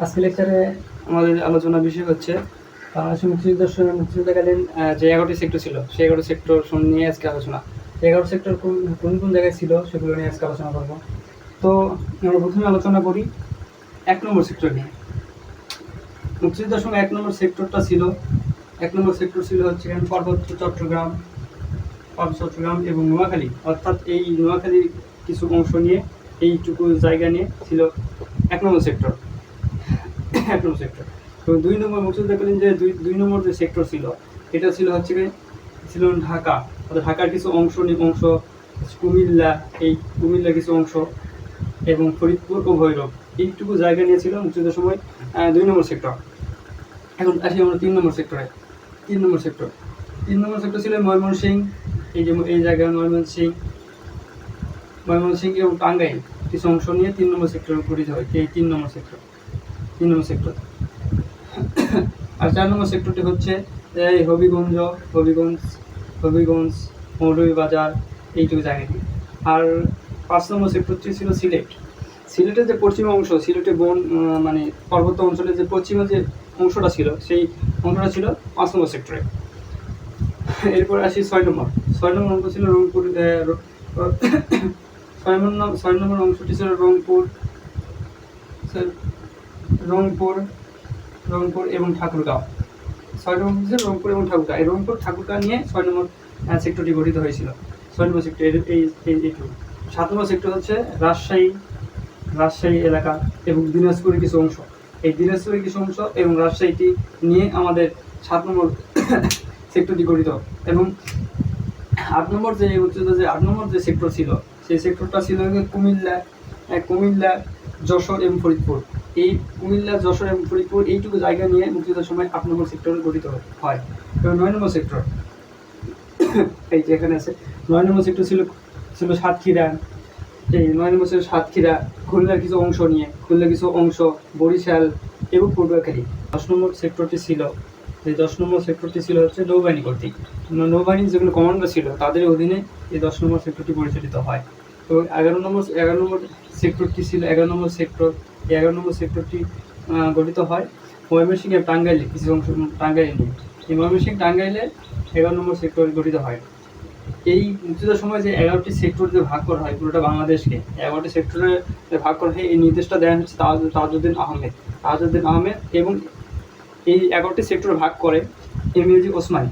আজকে লেকচারে আমাদের আলোচনার বিষয় হচ্ছে বাংলাদেশের মুক্তিযুদ্ধকালীন যে 11টি সেক্টর ছিল সেই 11টি সেক্টর নিয়ে আজকে আলোচনা। 11টি সেক্টর কোন কোন জায়গায় ছিল সেগুলো নিয়ে আজকে আলোচনা করব। তো আমরা প্রথমে আলোচনা করি 1 নম্বর সেক্টর নিয়ে। মুক্তিযুদ্ধের সময় 1 নম্বর সেক্টরটা ছিল, 1 নম্বর সেক্টর ছিল হচ্ছে পার্বত্য চট্টগ্রাম এবং নোয়াখালী, অর্থাৎ এই নোয়াখালীর কিছু অংশ নিয়ে এইটুকু জায়গা নিয়ে ছিল 1 নম্বর সেক্টর। 1 নম্বর সেক্টর। তো 2 নম্বর মুক্তিযুদ্ধকালীন যে দুই নম্বর যে সেক্টর ছিল এটা ছিল হচ্ছে ছিল ঢাকা, অর্থাৎ ঢাকার কিছু অংশ কুমিল্লা, এই কুমিল্লার কিছু অংশ এবং ফরিদপুর ও ভৈরব, এইটুকু জায়গা নিয়েছিল মুক্তিযুদ্ধের সময় 2 নম্বর সেক্টর। এখন আসি আমরা 3 নম্বর সেক্টরে। 3 নম্বর সেক্টর ছিল ময়মনসিংহ, এই জায়গায় ময়মনসিংহ এবং টাঙ্গাইল কিছু অংশ নিয়ে 3 নম্বর সেক্টর গঠিত হয়। এই 3 নম্বর সেক্টর। আর 4 নম্বর সেক্টরটি হচ্ছে হবিগঞ্জ, মৌলভীবাজার, এইটুকু জায়গাটি। আর 5 নম্বর সেক্টরটি ছিল সিলেটের যে পশ্চিম অংশ, সিলেটের মানে পার্বত্য অঞ্চলের যে পশ্চিমে যে অংশটা ছিল সেই অংশটা ছিল 5 নম্বর সেক্টরে। এরপর আসি 6 নম্বর অংশ ছিল রংপুর। 6 নম্বর অংশটি ছিল রংপুর এবং ঠাকুরগাঁও। 6 নম্বর ছিল রংপুর এবং ঠাকুরগাঁও। এই ঠাকুরগাঁও নিয়ে 6 নম্বর সেক্টরটি গঠিত হয়েছিল। 6 নম্বর সেক্টর এইটুকু। 7 নম্বর সেক্টর হচ্ছে রাজশাহী এলাকা এবং দিনাজপুরের কিছু অংশ। এই দিনাজপুরের কিছু অংশ এবং রাজশাহীটি নিয়ে আমাদের 7 নম্বর সেক্টরটি গঠিত। এবং 8 নম্বর যে 8 নম্বর যে সেক্টর ছিল সেই সেক্টরটা ছিল কুমিল্লা, যশোর এবং ফরিদপুর। এই কুমিল্লা, যশোর এবং ফরিদপুর এইটুকু জায়গা নিয়ে মুক্তিযুদ্ধের সময় 8 নম্বর সেক্টর গঠিত হয়। এবং 9 নম্বর সেক্টর এই যে এখানে আছে। 9 নম্বর সেক্টর ছিল সাতক্ষীরা। এই 9 নম্বর ছিল সাতক্ষীরা, খুলনার কিছু অংশ, বরিশাল এবং পটুয়াখালী। 10 নম্বর সেক্টরটি ছিল হচ্ছে নৌবাহিনী কর্তৃক। নৌবাহিনীর যেগুলো কমান্ডার ছিল তাদের অধীনে এই 10 নম্বর সেক্টরটি পরিচালিত হয়। তো 11 নম্বর সেক্টরটি ছিল 11 নম্বর সেক্টর। এই 11 নম্বর সেক্টরটি গঠিত হয় ময়মনসিংহ এবং টাঙ্গাইলে কিছু অংশ, টাঙ্গাইল নিয়ে। এই ময়মনসিংহ টাঙ্গাইলে 11 নম্বর সেক্টর গঠিত হয়। এই মুক্তিযুদ্ধের সময় যে 11টি সেক্টর যে ভাগ করা হয় পুরোটা বাংলাদেশকে 11টি সেক্টরে ভাগ করা হয়, এই নির্দেশটা দেওয়া হচ্ছে তাজউদ্দিন আহমেদ এবং এই 11টি সেক্টর ভাগ করে এমএজি ওসমানী।